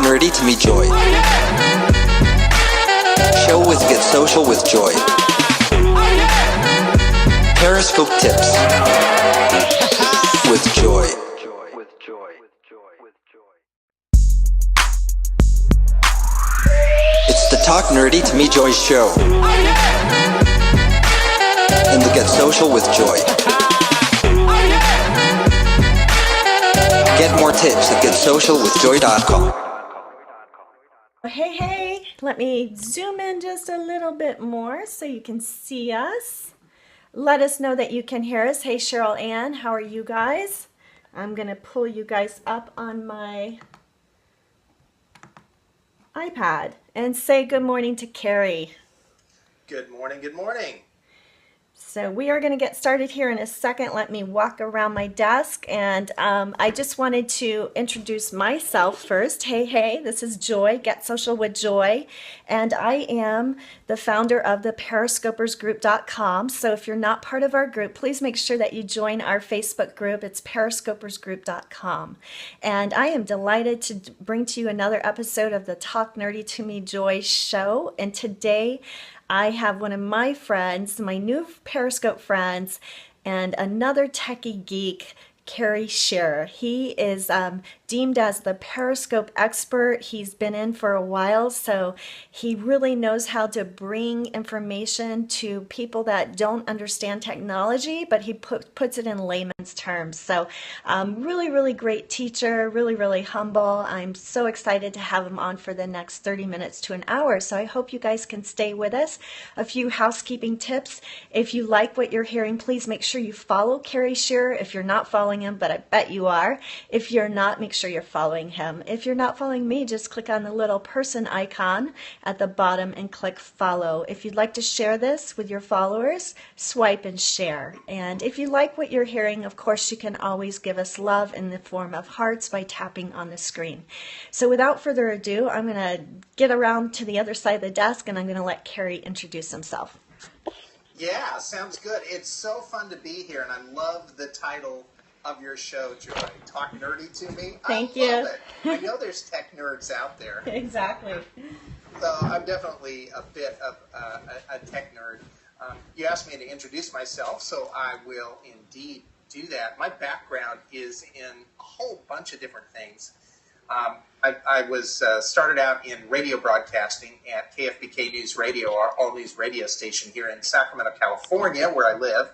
Nerdy to Me Joy. Show with Get Social with Joy. Periscope Tips with Joy. It's the Talk Nerdy to Me Joy show. In the Get Social with Joy. Get more tips at GetSocialWithJoy.com. Hey, let me zoom in just a little bit more so you can see us. Let us know that you can hear us. Hey, Cheryl Ann, how are you guys? I'm going to pull you guys up on my iPad and say good morning to Carrie. Good morning, good morning. So we are going to get started here in a second. Let me walk around my desk, and I just wanted to introduce myself first. Hey, this is Joy, Get Social with Joy, and I am the founder of the periscopersgroup.com. So if you're not part of our group, please make sure that you join our Facebook group. It's periscopersgroup.com. And I am delighted to bring to you another episode of the Talk Nerdy to Me Joy show. And today I have one of my friends, my new Periscope friends, and another techie geek, Carrie Shearer. He is deemed as the Periscope expert. He's been in for a while, so he really knows how to bring information to people that don't understand technology, but he puts it in layman's terms. So really great teacher, really humble. I'm so excited to have him on for the next 30 minutes to an hour, so I hope you guys can stay with us. A few housekeeping tips. If you like what you're hearing, please make sure you follow Carrie Shearer if you're not following him, but I bet you are. If you're not, make sure you're following him. If you're not following me, just click on the little person icon at the bottom and click follow. If you'd like to share this with your followers, swipe and share. And if you like what you're hearing, of course, you can always give us love in the form of hearts by tapping on the screen. So without further ado, I'm going to get around to the other side of the desk, and I'm going to let Carrie introduce himself. Yeah, sounds good. It's so fun to be here, and I love the title of your show, Joy. Talk Nerdy to Me. Thank I love you. it. I know there's tech nerds out there. Exactly. So I'm definitely a bit of a tech nerd. You asked me to introduce myself, so I will indeed do that. My background is in a whole bunch of different things. I was started out in radio broadcasting at KFBK News Radio, our all-news radio station here in Sacramento, California, where I live.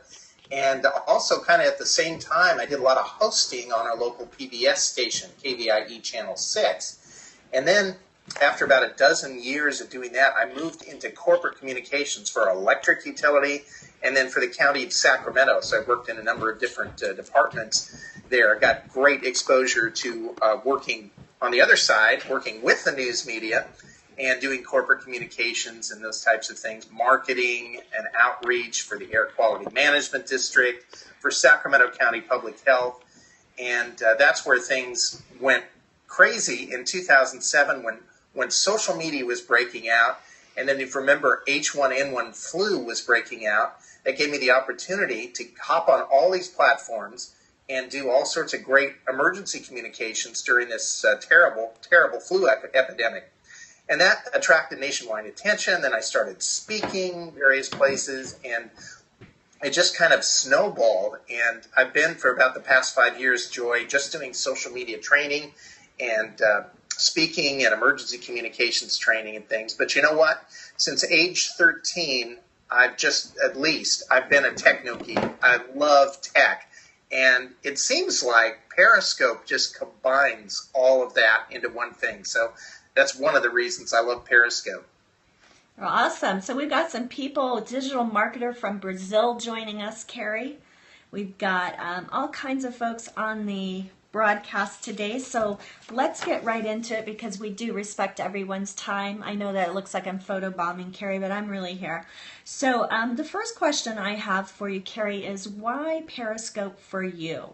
And also kind of at the same time, I did a lot of hosting on our local PBS station, KVIE Channel 6. And then after about a dozen years of doing that, I moved into corporate communications for electric utility and then for the county of Sacramento. So I worked in a number of different departments there. I got great exposure to working on the other side, working with the news media and doing corporate communications and those types of things, marketing and outreach for the Air Quality Management District, for Sacramento County Public Health. And that's where things went crazy in 2007 when social media was breaking out. And then if you remember, H1N1 flu was breaking out. That gave me the opportunity to hop on all these platforms and do all sorts of great emergency communications during this terrible flu epidemic. And that attracted nationwide attention. Then I started speaking various places, and it just kind of snowballed. And I've been for about the past 5 years, Joy, just doing social media training and speaking and emergency communications training and things. But you know what? Since age 13, I've been a techno geek. I love tech. And it seems like Periscope just combines all of that into one thing. So that's one of the reasons I love Periscope. Awesome. So we've got some people, digital marketer from Brazil joining us, Carrie. We've got all kinds of folks on the broadcast today. So let's get right into it because we do respect everyone's time. I know that it looks like I'm photobombing, Carrie, but I'm really here. So the first question I have for you, Carrie, is why Periscope for you?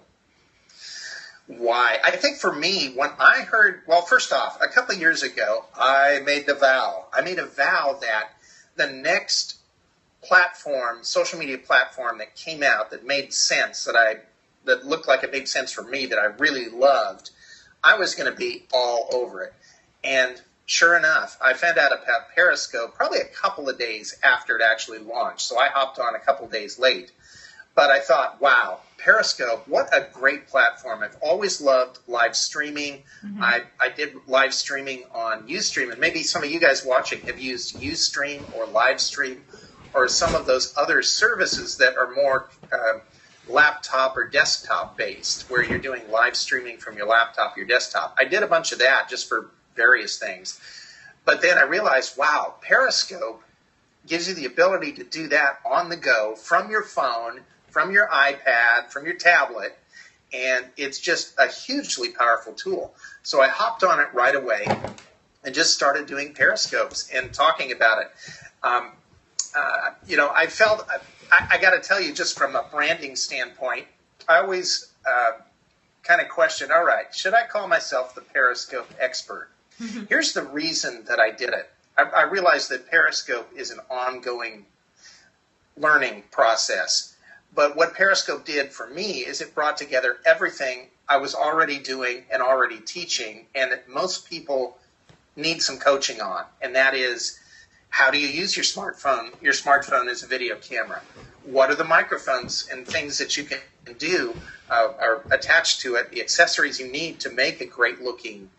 Why? I think for me, when I heard, well, first off, a couple of years ago, I made a vow that the next platform, social media platform that came out that made sense, that looked like it made sense for me, that I really loved, I was going to be all over it. And sure enough, I found out about Periscope probably a couple of days after it actually launched. So I hopped on a couple days late. But I thought, wow, Periscope, what a great platform. I've always loved live streaming. I did live streaming on Ustream, and maybe some of you guys watching have used Ustream or Livestream or some of those other services that are more laptop or desktop based, where you're doing live streaming from your laptop, your desktop. I did a bunch of that just for various things. But then I realized, wow, Periscope gives you the ability to do that on the go from your phone, from your iPad, from your tablet, and it's just a hugely powerful tool. So I hopped on it right away and just started doing Periscopes and talking about it. I felt, I got to tell you, just from a branding standpoint, I always kind of question, all right, should I call myself the Periscope expert? Here's the reason that I did it. I realized that Periscope is an ongoing learning process. But what Periscope did for me is it brought together everything I was already doing and already teaching, and that most people need some coaching on. And that is, how do you use your smartphone? Your smartphone is a video camera. What are the microphones and things that you can do are attached to it, the accessories you need to make a great looking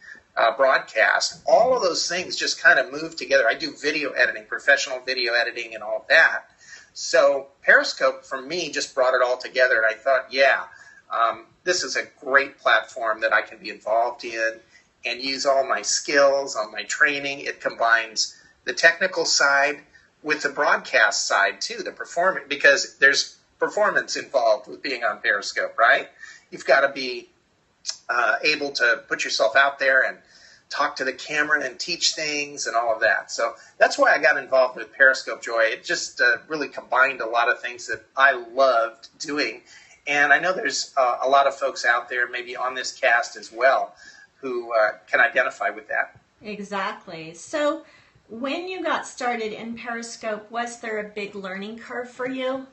broadcast? All of those things just kind of move together. I do video editing, professional video editing, and all of that. So Periscope, for me, just brought it all together. And I thought, this is a great platform that I can be involved in and use all my skills, all my training. It combines the technical side with the broadcast side, too, the performance, because there's performance involved with being on Periscope, right? You've got to be able to put yourself out there and talk to the camera and teach things and all of that. So that's why I got involved with Periscope, Joy. It just really combined a lot of things that I loved doing. And I know there's a lot of folks out there, maybe on this cast as well, who can identify with that. Exactly. So when you got started in Periscope, was there a big learning curve for you?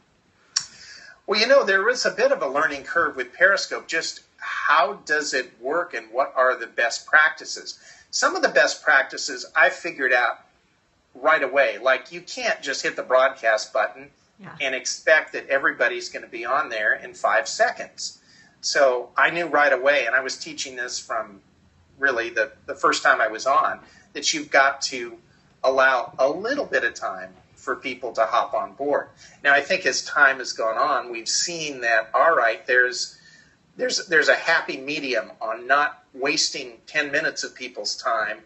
Well, there was a bit of a learning curve with Periscope. Just how does it work and what are the best practices? Some of the best practices I figured out right away. Like, you can't just hit the broadcast button and expect that everybody's going to be on there in 5 seconds. So I knew right away, and I was teaching this from really the first time I was on, that you've got to allow a little bit of time for people to hop on board. Now, I think as time has gone on, we've seen that, all right, there's a happy medium on not wasting 10 minutes of people's time,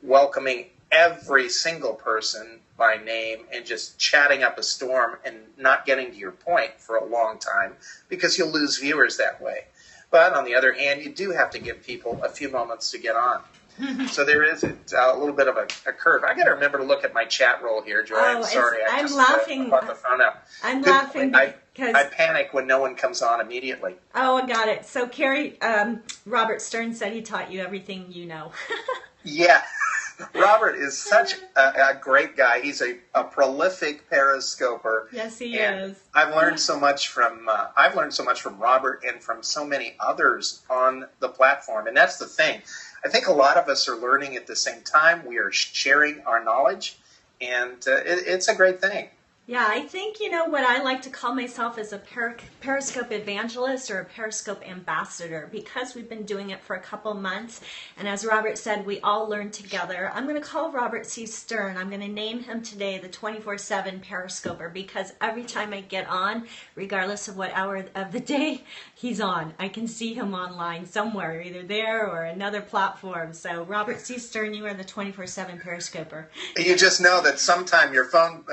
welcoming every single person by name and just chatting up a storm and not getting to your point for a long time, because you'll lose viewers that way. But on the other hand, you do have to give people a few moments to get on. So there is a little bit of a curve. I got to remember to look at my chat roll here, Joy. I'm sorry. I'm laughing. Brought the phone up. I'm laughing because I panic when no one comes on immediately. Oh, I got it. So Carrie, Robert Stern said he taught you everything you know. Yeah. Robert is such a great guy. He's a prolific periscoper. Yes, he is. I've learned so much from Robert and from so many others on the platform. And that's the thing. I think a lot of us are learning at the same time. We are sharing our knowledge, and it's a great thing. Yeah, I think, what I like to call myself is a Periscope evangelist or a Periscope ambassador, because we've been doing it for a couple months. And as Robert said, we all learn together. I'm going to call Robert C. Stern. I'm going to name him today the 24/7 Periscoper, because every time I get on, regardless of what hour of the day he's on, I can see him online somewhere, either there or another platform. So Robert C. Stern, you are the 24/7 Periscoper. You just know that sometime your phone,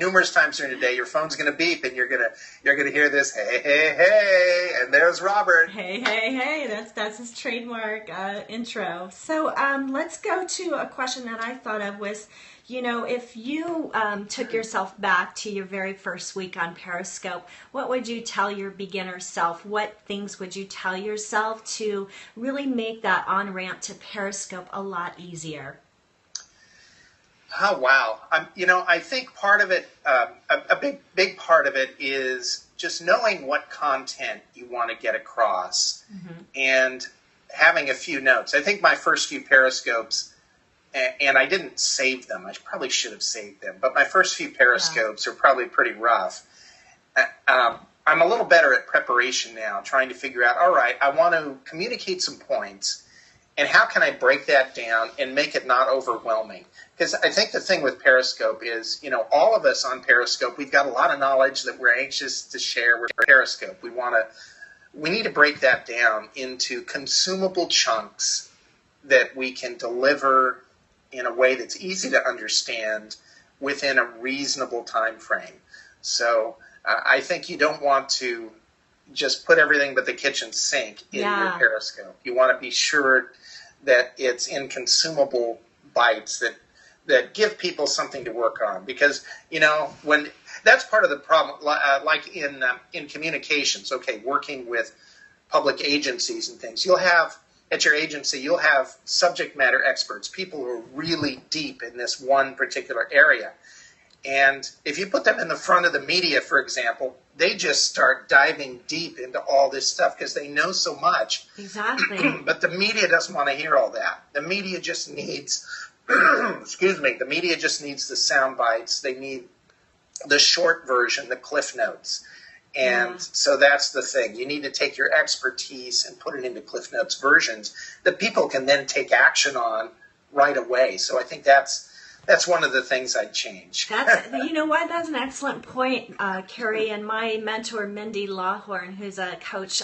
numerous times during the day, your phone's going to beep, and you're going to hear this, hey, hey, hey, and there's Robert. Hey, hey, hey, that's his trademark intro. So let's go to a question that I thought of was, if you took yourself back to your very first week on Periscope, what would you tell your beginner self? What things would you tell yourself to really make that on-ramp to Periscope a lot easier? Oh, wow. I think part of it, a big part of it is just knowing what content you want to get across and having a few notes. I think my first few Periscopes, and I didn't save them. I probably should have saved them. But my first few Periscopes are probably pretty rough. I'm a little better at preparation now, trying to figure out, all right, I want to communicate some points, and how can I break that down and make it not overwhelming? Because I think the thing with Periscope is, all of us on Periscope, we've got a lot of knowledge that we're anxious to share with Periscope. We need to break that down into consumable chunks that we can deliver in a way that's easy to understand within a reasonable time frame. So I think you don't want to just put everything but the kitchen sink in your Periscope. You want to be sure that it's in consumable bites that give people something to work on. Because, when that's part of the problem, like in communications, working with public agencies and things, at your agency, you'll have subject matter experts, people who are really deep in this one particular area. And if you put them in the front of the media, for example, they just start diving deep into all this stuff because they know so much. Exactly. But the media doesn't want to hear all that. The media just needs, the media just needs the sound bites. They need the short version, the cliff notes. And so that's the thing. You need to take your expertise and put it into Cliff Notes versions that people can then take action on right away. So I think that's one of the things I'd change. You know what? That's an excellent point, Carrie. And my mentor, Mindy Lawhorn, who's a coach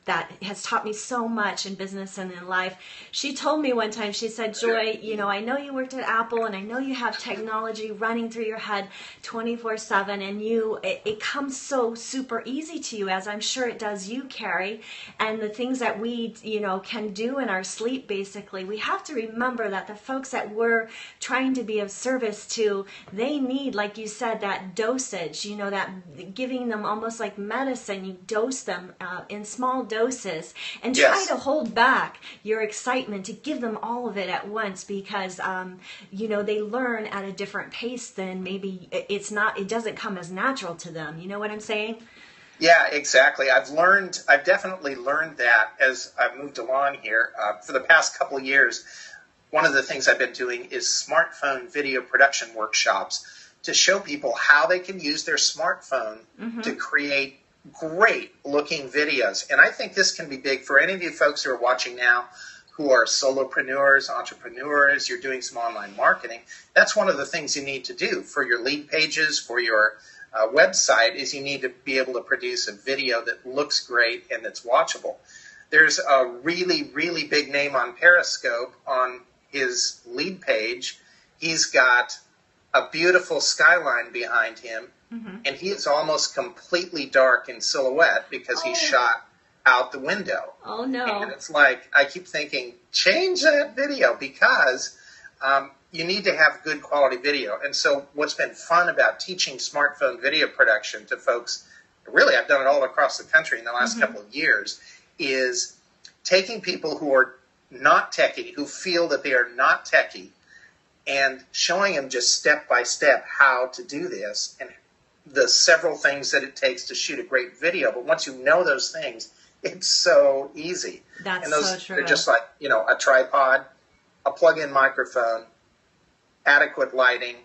that has taught me so much in business and in life, she told me one time, she said, Joy, I know you worked at Apple and I know you have technology running through your head 24/7 and it comes so super easy to you, as I'm sure it does you, Carrie. And the things that we, can do in our sleep, basically, we have to remember that the folks that we're trying to be of service to, they need, like you said, that dosage, that giving them almost like medicine. You dose them in small doses and try to hold back your excitement to give them all of it at once, because they learn at a different pace than maybe it doesn't come as natural to them. You know what I'm saying? Yeah, exactly. I've definitely learned that as I've moved along here for the past couple of years. One of the things I've been doing is smartphone video production workshops to show people how they can use their smartphone to create great looking videos. And I think this can be big for any of you folks who are watching now who are solopreneurs, entrepreneurs, you're doing some online marketing. That's one of the things you need to do for your lead pages, for your website, is you need to be able to produce a video that looks great and that's watchable. There's a really, really big name on Periscope on his lead page. He's got a beautiful skyline behind him, and he is almost completely dark in silhouette because he's shot out the window. Oh, no. And it's like, I keep thinking, change that video, because you need to have good quality video. And so what's been fun about teaching smartphone video production to folks, really I've done it all across the country in the last couple of years, is taking people who are not techie, who feel that they are not techie, and showing them just step by step how to do this and the several things that it takes to shoot a great video. But once you know those things, it's so easy. That's and those so true. They're just like, a tripod, a plug-in microphone, adequate lighting,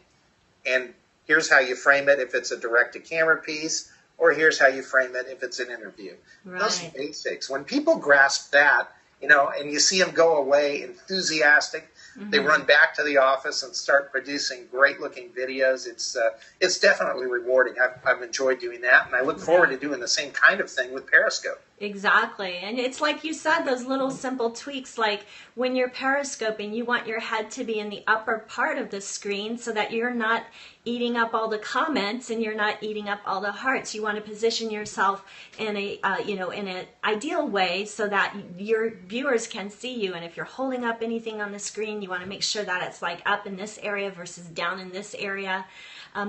and here's how you frame it if it's a direct-to-camera piece, or here's how you frame it if it's an interview. Right. Those are basics. When people grasp that, and you see them go away enthusiastic, they run back to the office and start producing great-looking videos. It's definitely rewarding. I've enjoyed doing that, and I look forward to doing the same kind of thing with Periscope. Exactly. And it's like you said, those little simple tweaks, like when you're periscoping, you want your head to be in the upper part of the screen so that you're not eating up all the comments and you're not eating up all the hearts. You want to position yourself in a in an ideal way so that your viewers can see you. And if you're holding up anything on the screen, you want to make sure that it's like up in this area versus down in this area.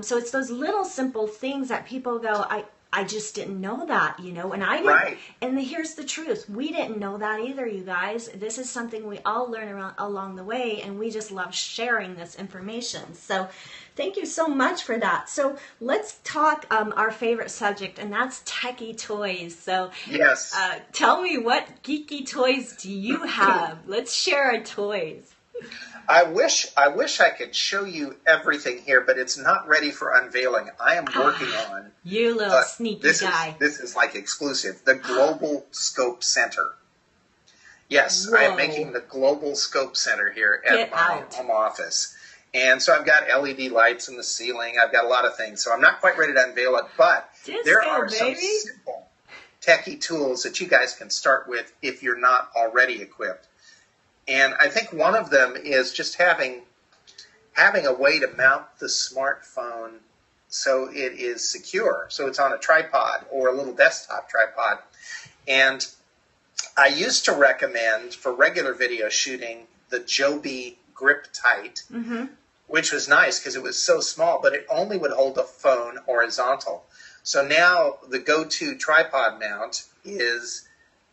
So it's those little simple things that people go, I just didn't know that, and I didn't. Right. And here's the truth. We didn't know that either, you guys. This is something we all learn along the way, and we just love sharing this information. So thank you so much for that. So let's talk our favorite subject, and that's techie toys. So yes. Tell me, what geeky toys do you have? Let's share our toys. I wish I could show you everything here, but it's not ready for unveiling. I am working on. You little sneaky guy. This is like exclusive. The Global Scope Center. Yes, I am Whoa. making the Global Scope Center here at Get my out. home office. And so I've got LED lights in the ceiling. I've got a lot of things. So I'm not quite ready to unveil it, but there Disco, are some baby. simple techie tools that you guys can start with if you're not already equipped. And I think one of them is just having a way to mount the smartphone so it is secure. So it's on a tripod or a little desktop tripod. And I used to recommend for regular video shooting the Joby Grip Tight, which was nice because it was so small, but it only would hold the phone horizontal. So now the go-to tripod mount is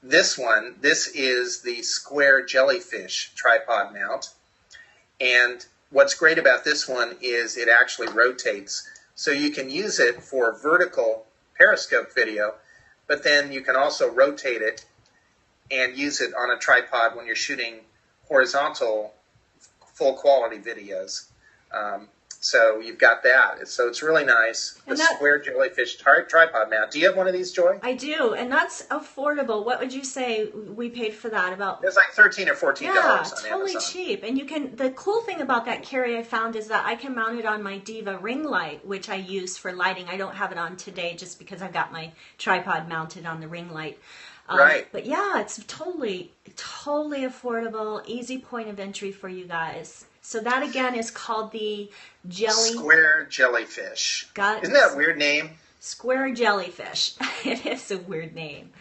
this one. This is the Square Jellyfish tripod mount. And what's great about this one is it actually rotates. So you can use it for vertical periscope video, but then you can also rotate it and use it on a tripod when you're shooting horizontal, full quality videos. So you've got that. So it's really nice. The And that- Square Jellyfish tripod mount. Do you have one of these, Joy? I do, and that's affordable. What would you say we paid for that? About It's like $13 or $14 yeah, on totally Amazon. cheap. And you can. The cool thing about that Carrie I found is that I can mount it on my Diva ring light, which I use for lighting. I don't have it on today just because I've got my tripod mounted on the ring light. Right. But yeah, it's totally affordable, easy point of entry for you guys. So that again is called the Square Jellyfish. Got it. Isn't that a weird name? Square Jellyfish. It is a weird name.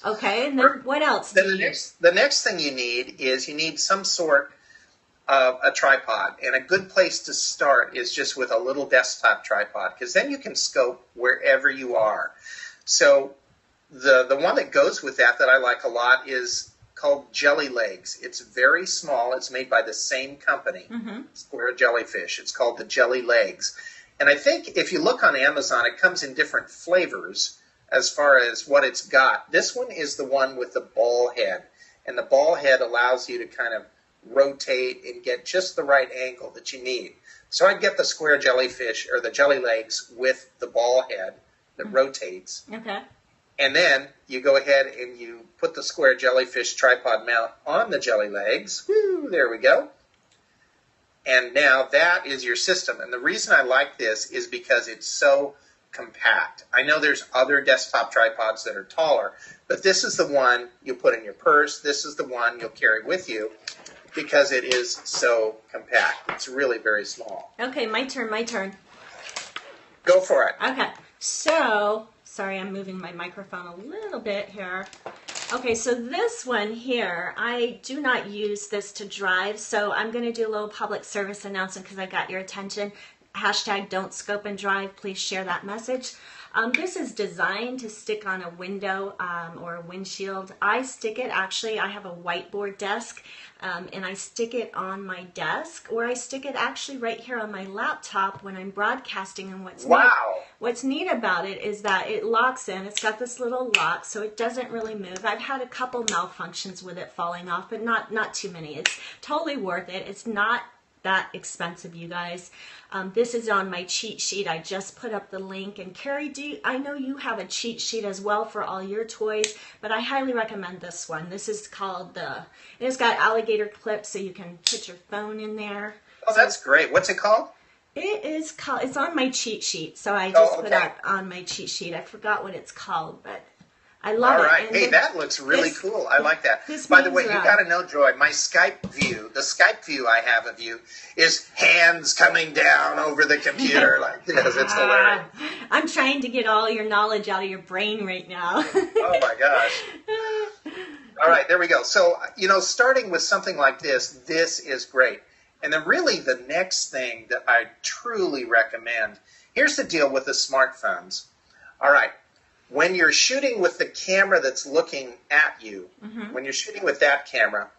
Okay, and then what else do Then you use? the next thing you need some sort of a tripod. And a good place to start is just with a little desktop tripod, because then you can scope wherever you are. So the one that goes with that I like a lot is called Jelly Legs. It's very small. It's made by the same company, Square Jellyfish. It's called the Jelly Legs. And I think if you look on Amazon, it comes in different flavors as far as what it's got. This one is the one with the ball head. And the ball head allows you to kind of rotate and get just the right angle that you need. So I'd get the Square Jellyfish or the Jelly Legs with the ball head that rotates. Okay. And then you go ahead and you put the Square Jellyfish tripod mount on the Jelly Legs. Woo, there we go. And now that is your system. And the reason I like this is because it's so compact. I know there's other desktop tripods that are taller, but this is the one you'll put in your purse. This is the one you'll carry with you because it is so compact. It's really very small. Okay, my turn. Go for it. Okay, so, sorry, I'm moving my microphone a little bit here. Okay, so this one here, I do not use this to drive, so I'm going to do a little public service announcement because I got your attention. Hashtag don't scope and drive. Please share that message. This is designed to stick on a window or a windshield. I have a whiteboard desk, and I stick it on my desk, or I stick it actually right here on my laptop when I'm broadcasting. And what's neat about it is that it locks in. It's got this little lock, so it doesn't really move. I've had a couple malfunctions with it falling off, but not too many. It's totally worth it. It's not that expensive, you guys. This is on my cheat sheet. I just put up the link. And Carrie, I know you have a cheat sheet as well for all your toys, but I highly recommend this one. This is called it's got alligator clips, so you can put your phone in there. Oh, that's great. What's it called? It's on my cheat sheet, so I just put okay. up on my cheat sheet. I forgot what it's called, but I love All it. right. And Hey, then that looks really cool. I like that. this By the moves way, you around. got to know, Joy, my Skype view, the Skype view I have of you is hands coming down over the computer like this. It's hilarious. I'm trying to get all your knowledge out of your brain right now. Oh, my gosh. All right, there we go. So, starting with something like this is great. And then really the next thing that I truly recommend, here's the deal with the smartphones. All right. When you're shooting with the camera that's looking at you, when you're shooting with that camera,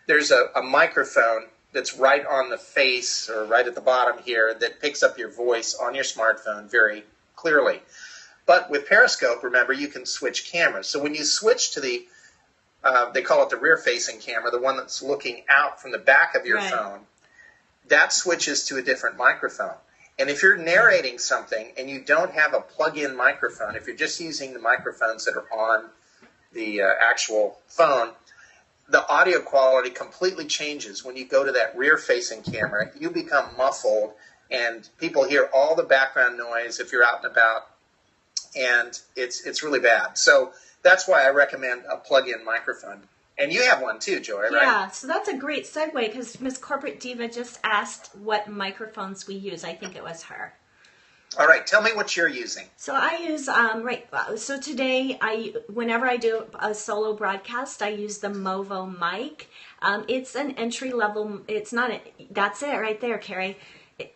there's a microphone that's right on the face or right at the bottom here that picks up your voice on your smartphone very clearly. But with Periscope, remember, you can switch cameras. So when you switch to the they call it the rear-facing camera, the one that's looking out from the back of your Right. phone, that switches to a different microphone. And if you're narrating something and you don't have a plug-in microphone, if you're just using the microphones that are on the actual phone, the audio quality completely changes when you go to that rear-facing camera. You become muffled, and people hear all the background noise if you're out and about, and it's really bad. So that's why I recommend a plug-in microphone. And you have one too, Joy, right? Yeah, so that's a great segue because Miss Corporate Diva just asked what microphones we use. I think it was her. All right, tell me what you're using. So I use so today whenever I do a solo broadcast, I use the Movo mic. It's an entry level. It's not. That's it right there, Carrie.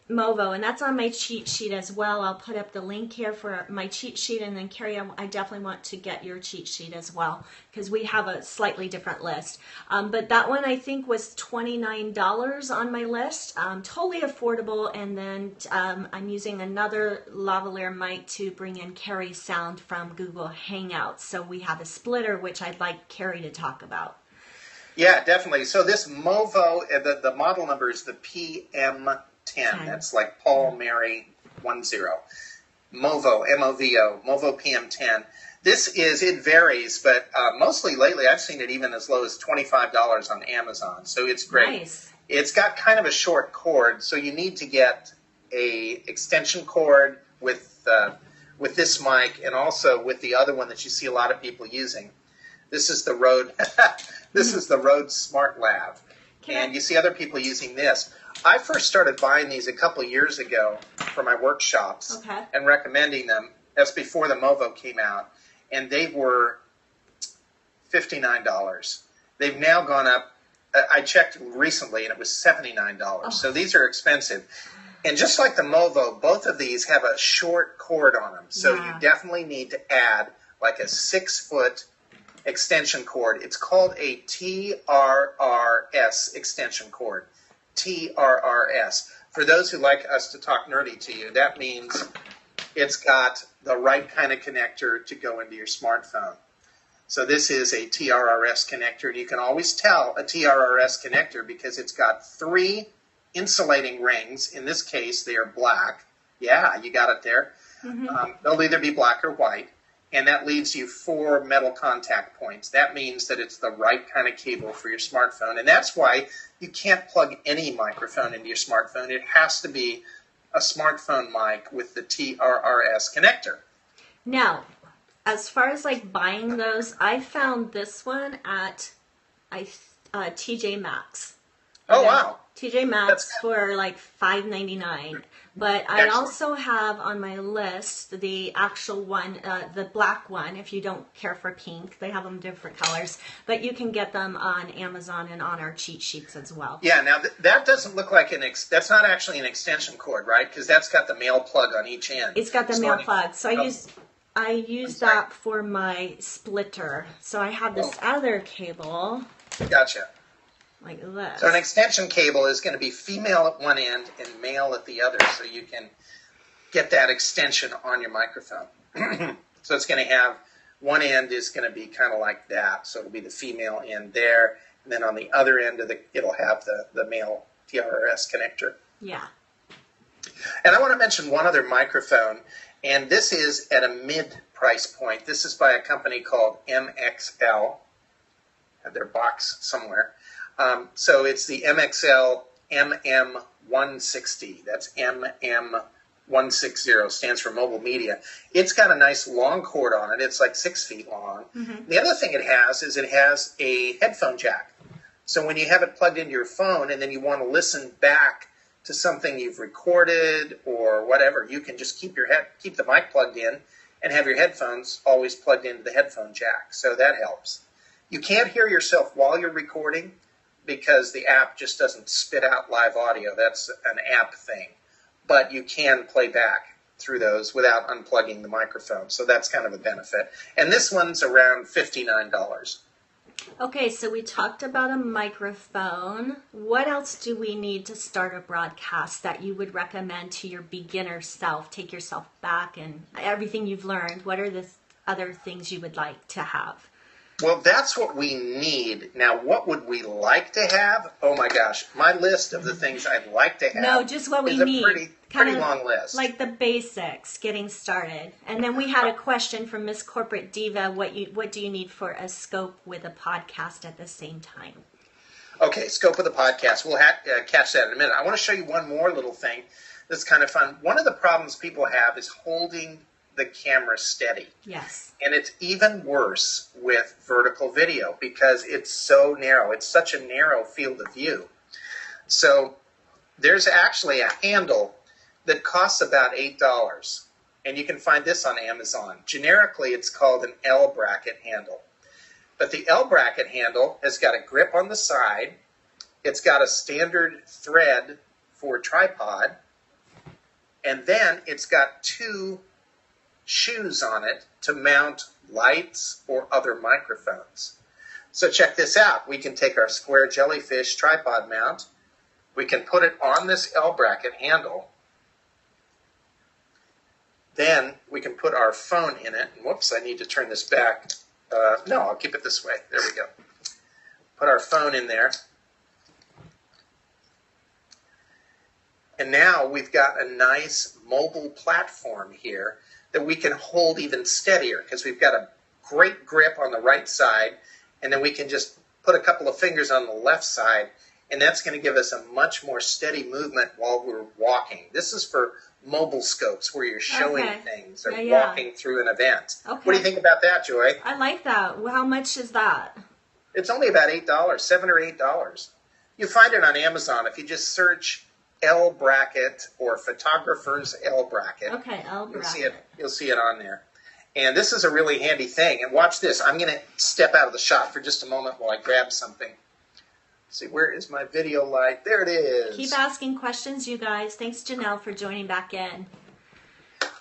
Movo, and that's on my cheat sheet as well. I'll put up the link here for my cheat sheet, and then Carrie, I definitely want to get your cheat sheet as well because we have a slightly different list. But that one I think was $29 on my list, totally affordable. And then I'm using another lavalier mic to bring in Carrie's sound from Google Hangouts. So we have a splitter, which I'd like Carrie to talk about. Yeah, definitely. So this Movo, the model number is the PM10. That's like Paul Mary 10. Movo, M-O-V-O, Movo PM10. It varies, but mostly lately I've seen it even as low as $25 on Amazon. So it's great. Nice. It's got kind of a short cord, so you need to get a extension cord with this mic and also with the other one that you see a lot of people using. This is the Rode. This is the Rode Smart Lav, and you see other people using this. I first started buying these a couple of years ago for my workshops and recommending them. That's before the Movo came out, and they were $59. They've now gone up. I checked recently, and it was $79. So these are expensive. And just like the Movo, both of these have a short cord on them. So you definitely need to add like a 6-foot extension cord. It's called a TRRS extension cord. TRRS. For those who like us to talk nerdy to you, that means it's got the right kind of connector to go into your smartphone. So this is a TRRS connector, and you can always tell a TRRS connector because it's got 3 insulating rings. In this case, they are black. Yeah, you got it there. They'll either be black or white. And that leaves you 4 metal contact points. That means that it's the right kind of cable for your smartphone. And that's why you can't plug any microphone into your smartphone. It has to be a smartphone mic with the TRRS connector. Now, as far as like buying those, I found this one at TJ Maxx. Oh, wow. TJ Maxx for like $5.99. But I also have on my list the actual one, the black one, if you don't care for pink. They have them different colors. But you can get them on Amazon and on our cheat sheets as well. Yeah, now that doesn't look like that's not actually an extension cord, right? Because that's got the male plug on each end. It's got the male plug. So I use that for my splitter. So I have this other cable. Gotcha. Like this. So an extension cable is going to be female at one end and male at the other, so you can get that extension on your microphone. So it's going to have, one end is going to be kind of like that, so it'll be the female end there, and then on the other end of it'll have the male TRRS connector. Yeah. And I want to mention one other microphone, and this is at a mid-price point. This is by a company called MXL. Have their box somewhere. So it's the MXL MM160. That's MM160. Stands for mobile media. It's got a nice long cord on it. It's like 6 feet long. The other thing it has is it has a headphone jack. So when you have it plugged into your phone and then you want to listen back to something you've recorded or whatever, you can just keep the mic plugged in and have your headphones always plugged into the headphone jack. So that helps. You can't hear yourself while you're recording, because the app just doesn't spit out live audio. That's an app thing. But you can play back through those without unplugging the microphone. So that's kind of a benefit. And this one's around $59. Okay, so we talked about a microphone. What else do we need to start a broadcast that you would recommend to your beginner self? Take yourself back and everything you've learned. What are the other things you would like to have? Well, that's what we need. Now, what would we like to have? Oh my gosh, my list of the things I'd like to have. No, just what we is a need. pretty Kind of long list. Like the basics, getting started. And then we had a question from Miss Corporate Diva. What do you need for a scope with a podcast at the same time? Okay, scope of the podcast. We'll catch that in a minute. I want to show you one more little thing that's kind of fun. One of the problems people have is holding the camera steady. Yes. And it's even worse with vertical video because it's so narrow. It's such a narrow field of view. So there's actually a handle that costs about $8. And you can find this on Amazon. Generically, it's called an L bracket handle. But the L bracket handle has got a grip on the side. It's got a standard thread for tripod. And then it's got two shoes on it to mount lights or other microphones. So check this out. We can take our square jellyfish tripod mount. We can put it on this L bracket handle. Then we can put our phone in it. And whoops, I need to turn this back. No, I'll keep it this way. There we go. Put our phone in there. And now we've got a nice mobile platform here that we can hold even steadier because we've got a great grip on the right side, and then we can just put a couple of fingers on the left side, and that's going to give us a much more steady movement while we're walking. This is for mobile scopes where you're showing things or walking through an event. Okay. What do you think about that, Joy? I like that. Well, how much is that? It's only about $8, $7 or $8. You find it on Amazon if you just search L bracket or photographer's L bracket. Okay, L bracket. You'll see it on there. And this is a really handy thing. And watch this. I'm going to step out of the shot for just a moment while I grab something. Let's see, where is my video light? There it is. Keep asking questions, you guys. Thanks, Janelle, for joining back in.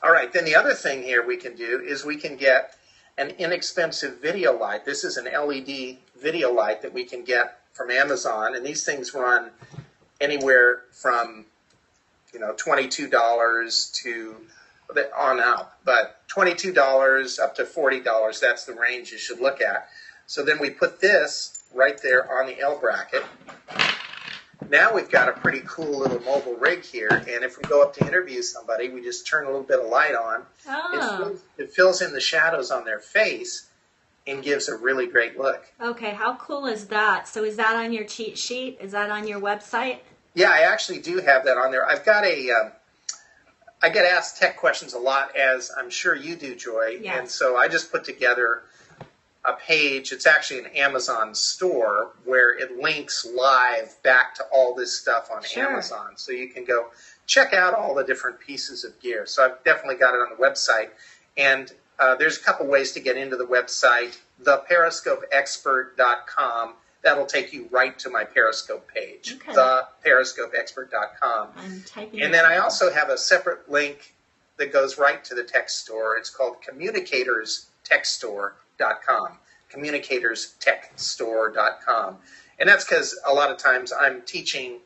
All right, then the other thing here we can do is we can get an inexpensive video light. This is an LED video light that we can get from Amazon. And these things run anywhere from, $22 to on up, but $22 up to $40, that's the range you should look at. So then we put this right there on the L bracket. Now we've got a pretty cool little mobile rig here, and if we go up to interview somebody, we just turn a little bit of light on. Oh. It fills in the shadows on their face and gives a really great look. Okay, how cool is that? So is that on your cheat sheet? Is that on your website? Yeah, I actually do have that on there. I've got I get asked tech questions a lot, as I'm sure you do, Joy. Yes. And so I just put together a page. It's actually an Amazon store where it links live back to all this stuff on Amazon. So you can go check out all the different pieces of gear. So I've definitely got it on the website. And there's a couple ways to get into the website. ThePeriscopeExpert.com. That'll take you right to my Periscope page. Okay. ThePeriscopeExpert.com. I'm typing And then I also have a separate link that goes right to the tech store. It's called CommunicatorsTechStore.com. CommunicatorsTechStore.com. And that's because a lot of times I'm teaching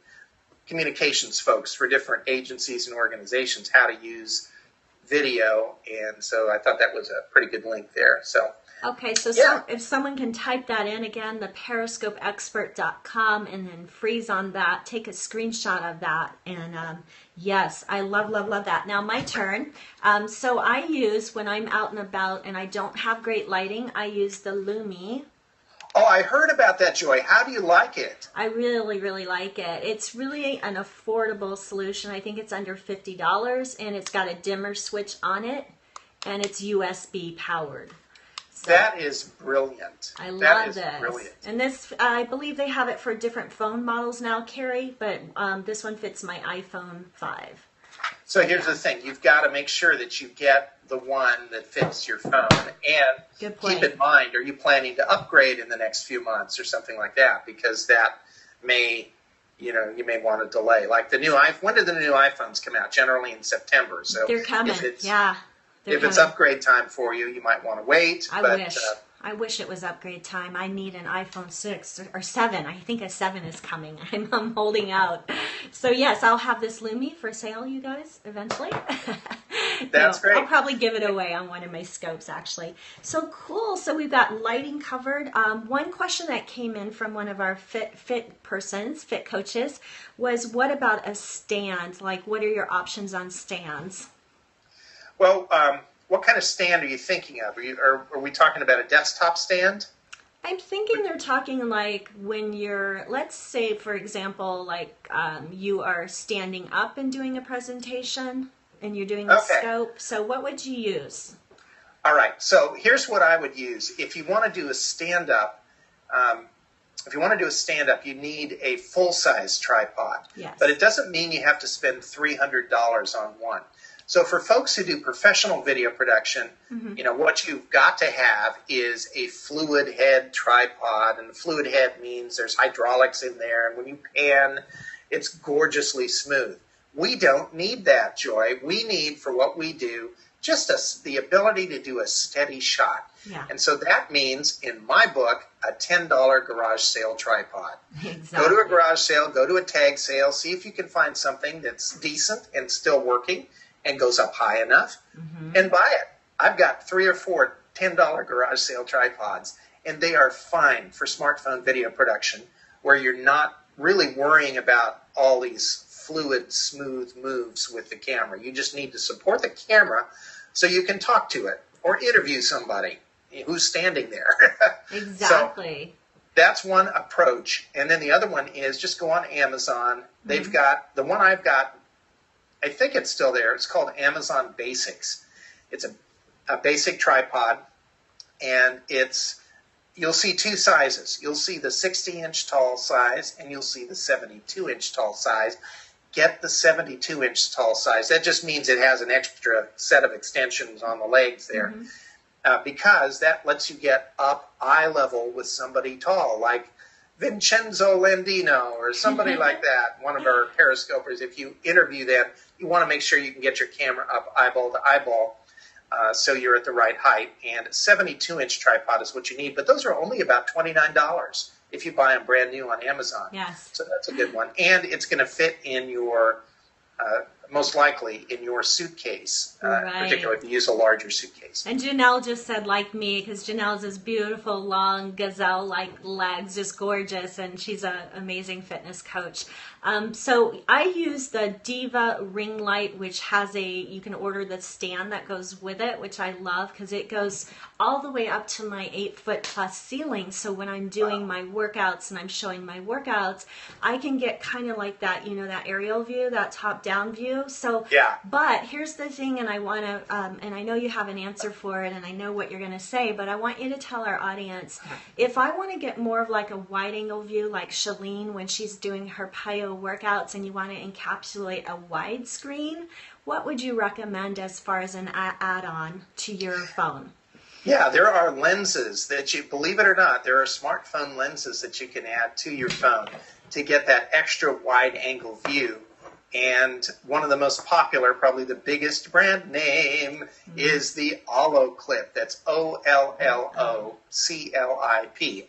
communications folks for different agencies and organizations how to use video. And so I thought that was a pretty good link there. So. Okay, so if someone can type that in again, the periscopeexpert.com, and then freeze on that, take a screenshot of that, and yes, I love that. Now my turn. So I use, when I'm out and about and I don't have great lighting, I use the Lumi. Oh, I heard about that, Joy. How do you like it? I really like it. It's really an affordable solution. I think it's under $50, and it's got a dimmer switch on it, and it's USB powered. So that is brilliant. I love this. Brilliant. And this, I believe they have it for different phone models now, Carrie, but this one fits my iPhone 5. So here's the thing. You've got to make sure that you get the one that fits your phone. And keep in mind, are you planning to upgrade in the next few months or something like that? Because that may, you may want to delay. Like the new iPhone, when did the new iPhones come out? Generally in September. So they're coming, If it's upgrade time for you, you might want to wait. I wish it was upgrade time. I need an iPhone 6 or 7. I think a 7 is coming. I'm holding out. So yes, I'll have this Lumi for sale, you guys, eventually. That's No, great. I'll probably give it away on one of my scopes, actually. So cool. So we've got lighting covered. One question that came in from one of our fit coaches, was what about a stand? Like, what are your options on stands? Well, what kind of stand are you thinking of? Are we talking about a desktop stand? I'm thinking they're talking like when you're, let's say, for example, like you are standing up and doing a presentation and you're doing a Okay. scope. So what would you use? All right. So here's what I would use. If you want to do a stand-up, you need a full-size tripod. Yes. But it doesn't mean you have to spend $300 on one. So for folks who do professional video production, what you've got to have is a fluid head tripod. And the fluid head means there's hydraulics in there. And when you pan, it's gorgeously smooth. We don't need that, Joy. We need, for what we do, just the ability to do a steady shot. Yeah. And so that means, in my book, a $10 garage sale tripod. Exactly. Go to a garage sale, go to a tag sale, see if you can find something that's decent and still working and goes up high enough, and buy it. I've got 3 or 4 $10 garage sale tripods, and they are fine for smartphone video production, where you're not really worrying about all these fluid, smooth moves with the camera. You just need to support the camera so you can talk to it or interview somebody who's standing there. Exactly. So that's one approach. And then the other one is just go on Amazon. They've got, the one I've got, I think it's still there. It's called Amazon Basics. It's a basic tripod, and you'll see 2 sizes. You'll see the 60-inch tall size, and you'll see the 72-inch tall size. Get the 72-inch tall size. That just means it has an extra set of extensions on the legs there, because that lets you get up eye level with somebody tall, like Vincenzo Landino or somebody like that, one of our periscopers. If you interview them, you want to make sure you can get your camera up eyeball to eyeball, so you're at the right height. And a 72-inch tripod is what you need, but those are only about $29 if you buy them brand new on Amazon. Yes. So that's a good one. And it's going to fit in your, most likely, in your suitcase, Right. particularly if you use a larger suitcase. And Janelle just said, like me, because Janelle's this beautiful, long, gazelle-like legs, just gorgeous, and she's an amazing fitness coach. So I use the Diva ring light, which has you can order the stand that goes with it, which I love because it goes all the way up to my 8-foot-plus ceiling. So when I'm doing my workouts and I'm showing my workouts, I can get kind of like that, that aerial view, that top-down view. So, Yeah. But here's the thing, and I want to, and I know you have an answer for it, and I know what you're going to say, but I want you to tell our audience, if I want to get more of like a wide-angle view, like Shalene when she's doing her PiYo workouts, and you want to encapsulate a wide screen, what would you recommend as far as an add-on to your phone? Yeah, there are lenses that believe it or not, there are smartphone lenses that you can add to your phone to get that extra wide angle view. And one of the most popular, probably the biggest brand name, is the Olloclip. That's OLLOCLIP,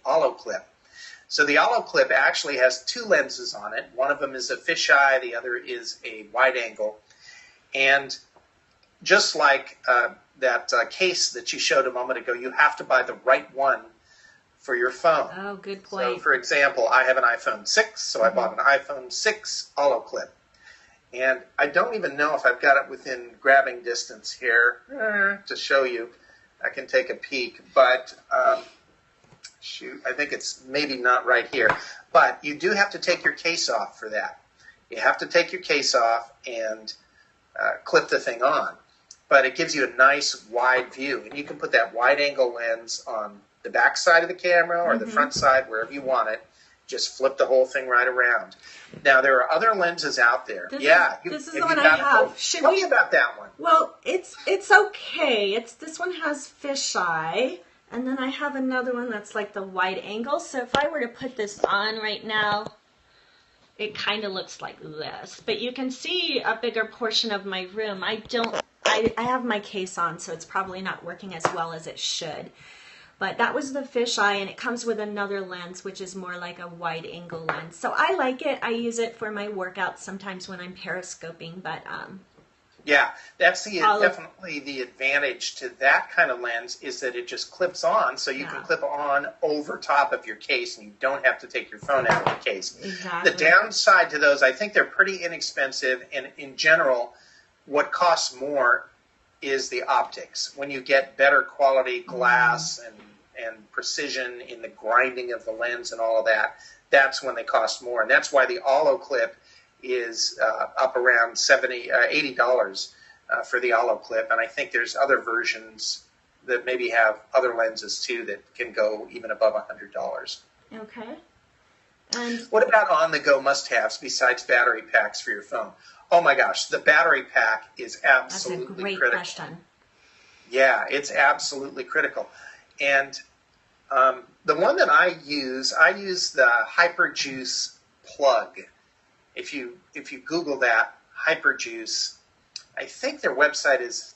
Olloclip. So the Olloclip actually has 2 lenses on it. One of them is a fisheye, the other is a wide angle. And just like that case that you showed a moment ago, you have to buy the right one for your phone. Oh, good So, point. for example, I have an iPhone 6, so I bought an iPhone 6 Olloclip. And I don't even know if I've got it within grabbing distance here to show you. I can take a peek, but shoot, I think it's maybe not right here. But you do have to take your case off for that. You have to take your case off and clip the thing on. But it gives you a nice wide view. And you can put that wide angle lens on the back side of the camera or the front side, wherever you want it. Just flip the whole thing right around. Now, there are other lenses out there. This is the have one you I got- have. Should Tell we- me about that one. Well, it's okay. This one has fisheye, and then I have another one that's like the wide angle. So if I were to put this on right now, it kind of looks like this. But you can see a bigger portion of my room. I have my case on, so it's probably not working as well as it should. But that was the fisheye, and it comes with another lens, which is more like a wide angle lens. So I like it. I use it for my workouts sometimes when I'm periscoping, but Yeah, that's Olive. definitely the advantage to that kind of lens is that it just clips on, so you can clip on over top of your case, and you don't have to take your phone out of the case. Exactly. The downside to those, I think they're pretty inexpensive, and in general, what costs more is the optics. When you get better quality glass and precision in the grinding of the lens and all of that, that's when they cost more, and that's why the Olo clip is up around $80 for the Olo clip, and I think there's other versions that maybe have other lenses too that can go even above $100. Okay. And what about on-the-go must-haves besides battery packs for your phone? Oh my gosh, the battery pack is absolutely That's a great critical. question. Yeah, it's absolutely critical, and the one that I use the Hyperjuice plug. If you Google that, Hyperjuice, I think their website is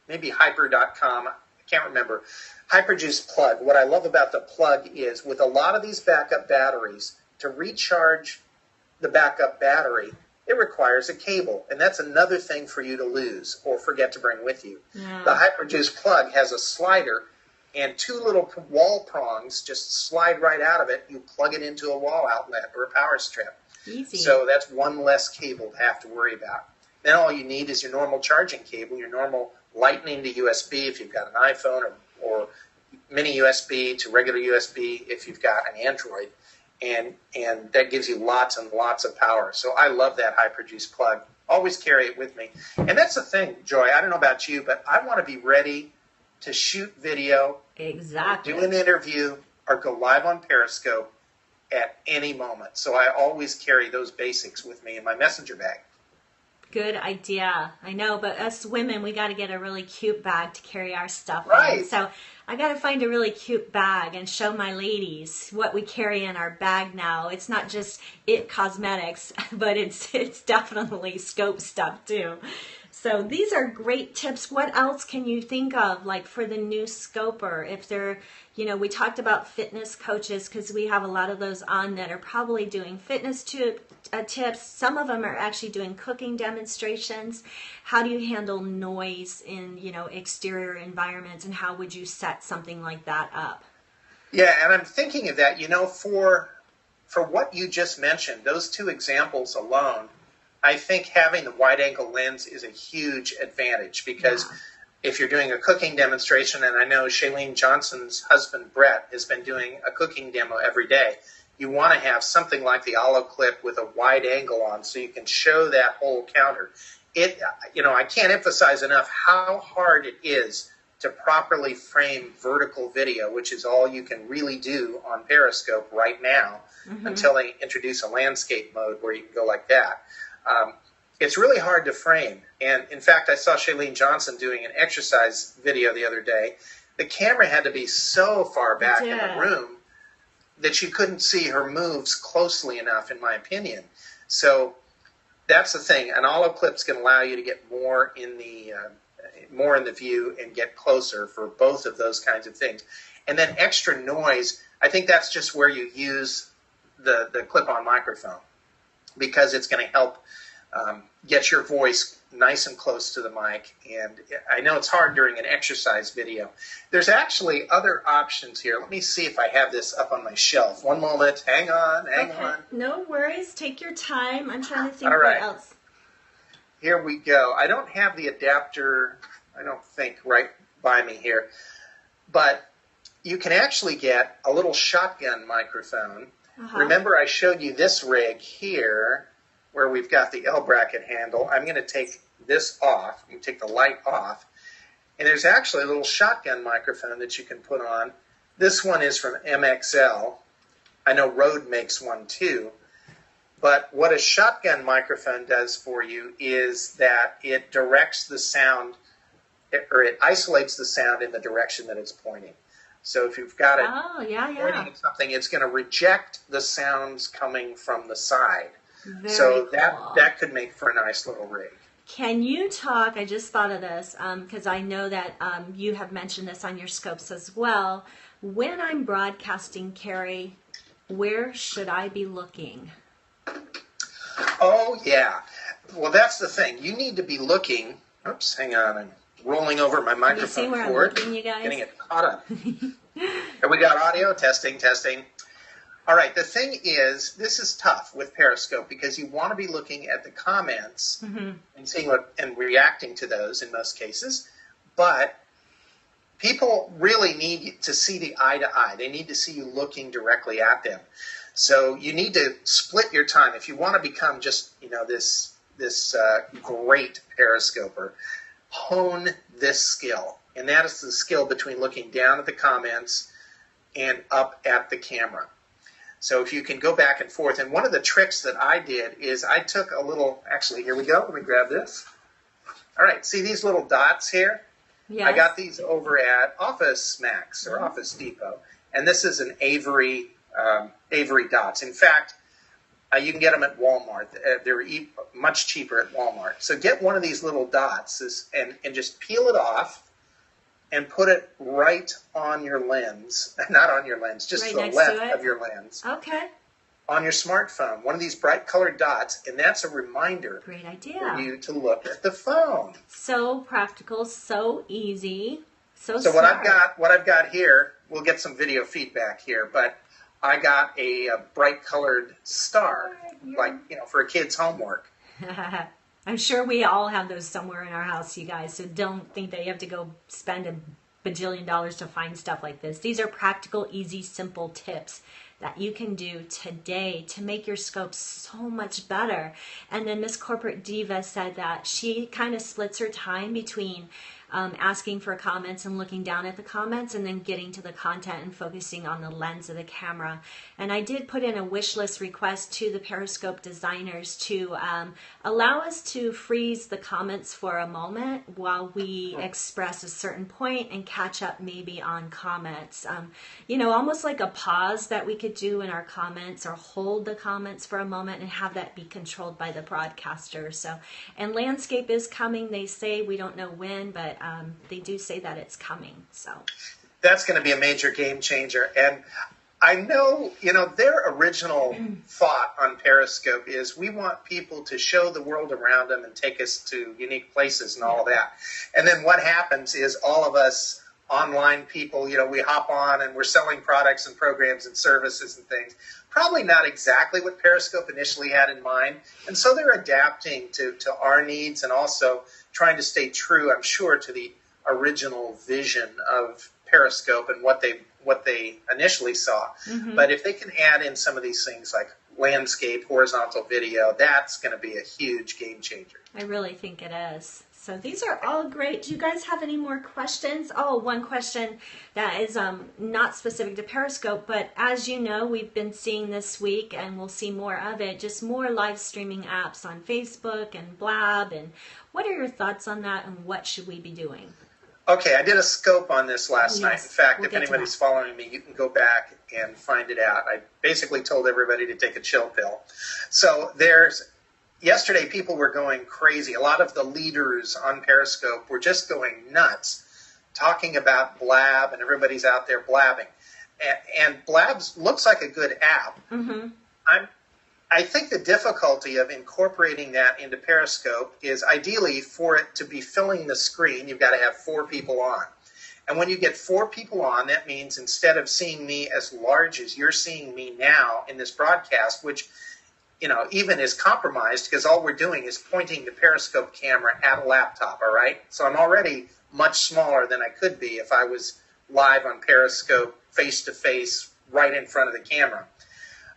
maybe hyper.com. I can't remember. Hyperjuice plug. What I love about the plug is with a lot of these backup batteries, to recharge the backup battery, it requires a cable. And that's another thing for you to lose or forget to bring with you. Yeah. The Hyperjuice plug has a slider and two little wall prongs just slide right out of it. You plug it into a wall outlet or a power strip. Easy. So that's one less cable to have to worry about. Then all you need is your normal charging cable, your normal Lightning to USB if you've got an iPhone, or mini USB to regular USB if you've got an Android. And that gives you lots and lots of power. So I love that Hyperjuice plug. Always carry it with me. And that's the thing, Joy. I don't know about you, but I want to be ready to shoot video, Exactly. do an interview, or go live on Periscope at any moment. So I always carry those basics with me in my messenger bag. Good idea. I know, but us women, we got to get a really cute bag to carry our stuff Right. in. So I got to find a really cute bag and show my ladies what we carry in our bag now. It's not just It Cosmetics, but it's definitely scope stuff too. So these are great tips. What else can you think of, like for the new scoper? If they're, we talked about fitness coaches because we have a lot of those on that are probably doing fitness tips. Some of them are actually doing cooking demonstrations. How do you handle noise in, exterior environments, and how would you set something like that up? Yeah, and I'm thinking of that, for what you just mentioned, those two examples alone, I think having the wide-angle lens is a huge advantage because if you're doing a cooking demonstration, and I know Shailene Johnson's husband, Brett, has been doing a cooking demo every day, you want to have something like the Olo clip with a wide angle on so you can show that whole counter. I can't emphasize enough how hard it is to properly frame vertical video, which is all you can really do on Periscope right now until they introduce a landscape mode where you can go like that. It's really hard to frame. And in fact, I saw Shailene Johnson doing an exercise video the other day. The camera had to be so far back in the room that you couldn't see her moves closely enough, in my opinion. So that's the thing. An Olo clip's can allow you to get more in the view and get closer for both of those kinds of things. And then extra noise, I think that's just where you use the clip-on microphone, because it's going to help get your voice nice and close to the mic. And I know it's hard during an exercise video. There's actually other options here. Let me see if I have this up on my shelf. One moment. Hang on. No worries. Take your time. I'm trying to think All right. what else. Here we go. I don't have the adapter, I don't think, right by me here. But you can actually get a little shotgun microphone. Remember I showed you this rig here where we've got the L bracket handle. I'm going to take this off. You can take the light off. And there's actually a little shotgun microphone that you can put on. This one is from MXL. I know Rode makes one too. But what a shotgun microphone does for you is that it directs the sound, or it isolates the sound in the direction that it's pointing. So if you've got it pointing at something, it's going to reject the sounds coming from the side. Very cool. that could make for a nice little rig. Can you talk, I just thought of this, because I know that you have mentioned this on your scopes as well. When I'm broadcasting, Carrie, where should I be looking? Oh, yeah. Well, that's the thing. You need to be looking. Oops, hang on. I'm rolling over my You see microphone where I'm cord. looking, you Getting guys? it caught up. Here we got audio. Testing, testing. All right. The thing is, this is tough with Periscope because you want to be looking at the comments and seeing what and reacting to those in most cases. But people really need to see the eye to eye. They need to see you looking directly at them. So you need to split your time if you want to become just this great periscoper. Hone this skill, and that is the skill between looking down at the comments and up at the camera. So if you can go back and forth, and one of the tricks that I did is I took a little. Actually, here we go. Let me grab this. All right, see these little dots here? Yes. I got these over at Office Max or Office Depot, and this is an Avery dots. In fact, you can get them at Walmart. They're much cheaper at Walmart. So get one of these little dots and just peel it off and put it right on your lens. Not on your lens, just Right to the next to left it? of your lens. Okay. On your smartphone, one of these bright colored dots, and that's a reminder Great for idea. you to look at the phone. So practical, so easy, so So smart. what I've got here, we'll get some video feedback here, but I got a bright colored star, like, for a kid's homework. I'm sure we all have those somewhere in our house, you guys. So don't think that you have to go spend a bajillion dollars to find stuff like this. These are practical, easy, simple tips that you can do today to make your scope so much better. And then Miss Corporate Diva said that she kind of splits her time between asking for comments and looking down at the comments and then getting to the content and focusing on the lens of the camera. And I did put in a wish list request to the Periscope designers to allow us to freeze the comments for a moment while we express a certain point and catch up maybe on comments. Almost like a pause that we could do in our comments, or hold the comments for a moment and have that be controlled by the broadcaster. And landscape is coming. They say, we don't know when, but they do say that it's coming. So That's going to be a major game changer. And I know, their original thought on Periscope is we want people to show the world around them and take us to unique places and all of that. And then what happens is all of us online people, we hop on and we're selling products and programs and services and things. Probably not exactly what Periscope initially had in mind. And so they're adapting to our needs and also trying to stay true, I'm sure, to the original vision of Periscope and what they initially saw. But if they can add in some of these things like landscape, horizontal video, that's going to be a huge game changer. I really think it is. So these are all great. Do you guys have any more questions? Oh, one question that is not specific to Periscope, but as you know, we've been seeing this week, and we'll see more of it, just more live streaming apps on Facebook and Blab. And what are your thoughts on that, and what should we be doing? Okay, I did a scope on this last night. In fact, we'll if get to anybody's that. following me, you can go back and find it out. I basically told everybody to take a chill pill. So yesterday people were going crazy. A lot of the leaders on Periscope were just going nuts, talking about Blab, and everybody's out there blabbing. And Blab looks like a good app. I think the difficulty of incorporating that into Periscope is ideally for it to be filling the screen, you've got to have 4 people on. And when you get 4 people on, that means instead of seeing me as large as you're seeing me now in this broadcast, which even is compromised because all we're doing is pointing the Periscope camera at a laptop, all right? So I'm already much smaller than I could be if I was live on Periscope face-to-face right in front of the camera.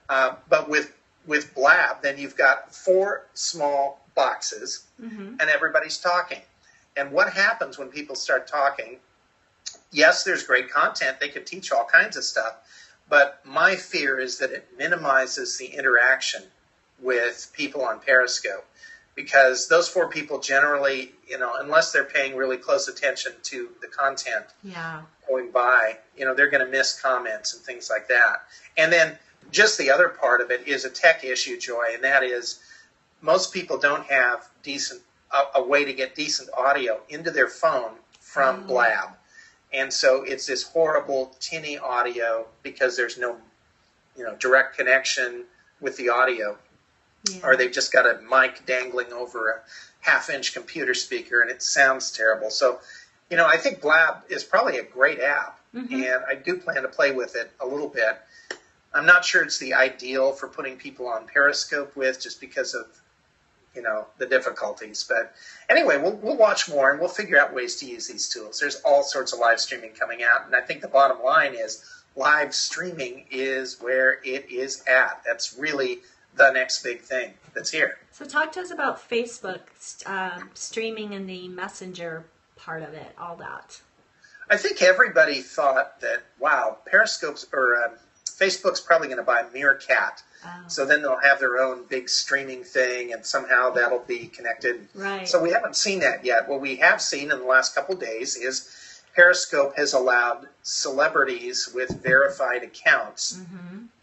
But with Blab, then you've got 4 small boxes and everybody's talking. And what happens when people start talking? Yes, there's great content. They can teach all kinds of stuff. But my fear is that it minimizes the interaction with people on Periscope, because those 4 people generally, unless they're paying really close attention to the content going by, they're going to miss comments and things like that. And then just the other part of it is a tech issue, Joy, and that is most people don't have a way to get decent audio into their phone from Blab. And so it's this horrible tinny audio because there's no direct connection with the audio. Yeah. or they've just got a mic dangling over a half-inch computer speaker and it sounds terrible. So, I think Blab is probably a great app, and I do plan to play with it a little bit. I'm not sure it's the ideal for putting people on Periscope with, just because of the difficulties. But anyway, we'll watch more and we'll figure out ways to use these tools. There's all sorts of live streaming coming out, and I think the bottom line is live streaming is where it is at. That's really the next big thing that's here. So talk to us about Facebook streaming and the Messenger part of it, all that. I think everybody thought that, wow, Periscope's or Facebook's probably going to buy Meerkat. So then they'll have their own big streaming thing, and somehow that'll be connected. Right. So we haven't seen that yet. What we have seen in the last couple of days is Periscope has allowed celebrities with verified accounts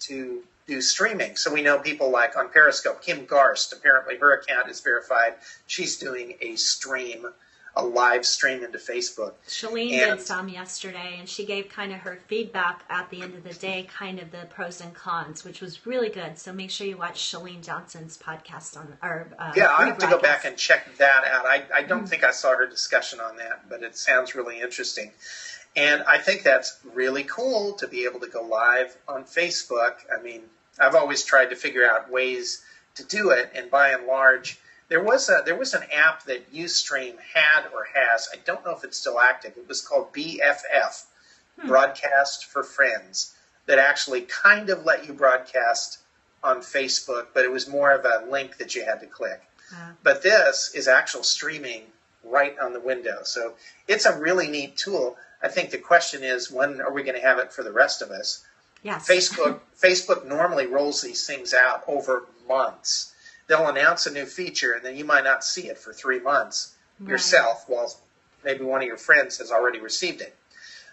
to do streaming. So we know people like on Periscope, Kim Garst, apparently her account is verified. She's doing a live stream into Facebook. Shalene did some yesterday, and she gave kind of her feedback at the end of the day, kind of the pros and cons, which was really good. So make sure you watch Shalene Johnson's podcast on our yeah, I have to go back and check that out. I don't think I saw her discussion on that, but it sounds really interesting. And I think that's really cool to be able to go live on Facebook. I mean, I've always tried to figure out ways to do it, and by and large, there was an app that Ustream had or has. I don't know if it's still active. It was called BFF, Broadcast for Friends, that actually kind of let you broadcast on Facebook, but it was more of a link that you had to click. But this is actual streaming right on the window. So it's a really neat tool. I think the question is, when are we going to have it for the rest of us? Yes. Facebook normally rolls these things out over months. They'll announce a new feature, and then you might not see it for 3 months yourself, while maybe one of your friends has already received it.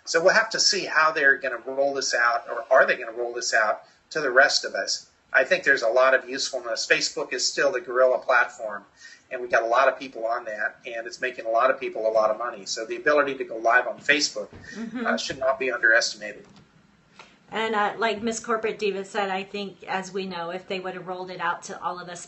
So we'll have to see how they're going to roll this out, or are they going to roll this out to the rest of us. I think there's a lot of usefulness. Facebook is still the guerrilla platform, and we've got a lot of people on that, and it's making a lot of people a lot of money. So the ability to go live on Facebook should not be underestimated. And like Miss Corporate Diva said, I think, as we know, if they would have rolled it out to all of us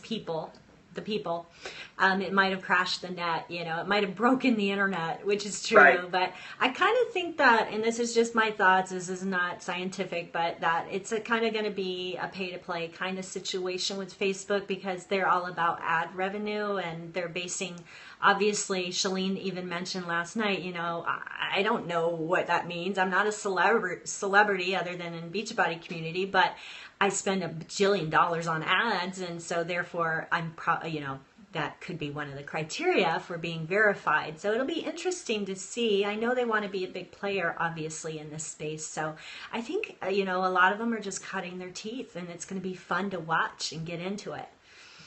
it might have crashed the net. It might have broken the internet, which is true. Right. But I kind of think that, and this is just my thoughts, this is not scientific, but that it's kind of going to be a pay-to-play kind of situation with Facebook, because they're all about ad revenue, and they're basing, obviously, Shalene even mentioned last night, I don't know what that means. I'm not a celebrity other than in Beachbody community, but I spend $1 bajillion on ads, and so therefore I'm that could be one of the criteria for being verified. So it'll be interesting to see. I know they want to be a big player, obviously, in this space. So I think, a lot of them are just cutting their teeth, and it's going to be fun to watch and get into it.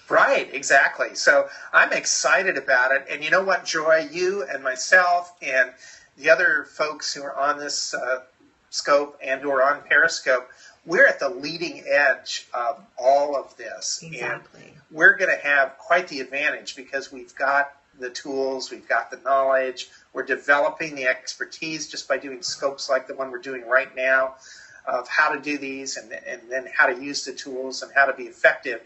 Right, exactly. So I'm excited about it. And you know what, Joy, you and myself and the other folks who are on this scope and who are on Periscope, we're at the leading edge of all of this. Exactly. And we're going to have quite the advantage because we've got the tools, we've got the knowledge, we're developing the expertise just by doing scopes like the one we're doing right now of how to do these and then how to use the tools and how to be effective.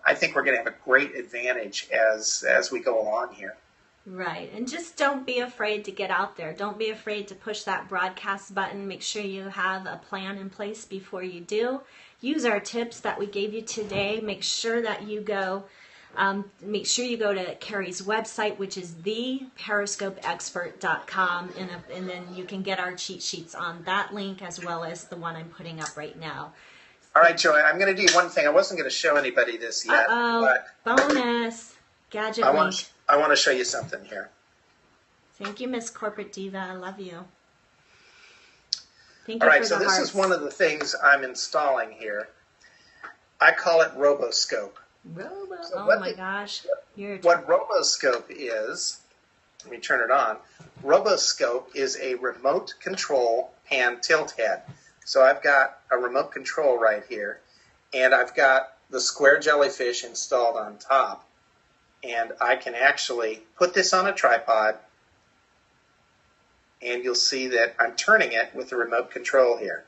I think we're going to have a great advantage as we go along here. Right. And just don't be afraid to get out there. Don't be afraid to push that broadcast button. Make sure you have a plan in place before you do. Use our tips that we gave you today. Make sure that you go to Carrie's website, which is theperiscopeexpert.com, and then you can get our cheat sheets on that link as well as the one I'm putting up right now. All right, Joy, I'm going to do one thing. I wasn't going to show anybody this yet. But bonus gadget link. I want to show you something here. Thank you, Miss Corporate Diva. I love you. Thank you. All right, for so the this hearts. is one of the things I'm installing here. I call it Roboscope. My gosh. What Roboscope is, let me turn it on. Roboscope is a remote control pan tilt head. So I've got a remote control right here, and I've got the square jellyfish installed on top. And I can actually put this on a tripod, and you'll see that I'm turning it with the remote control here.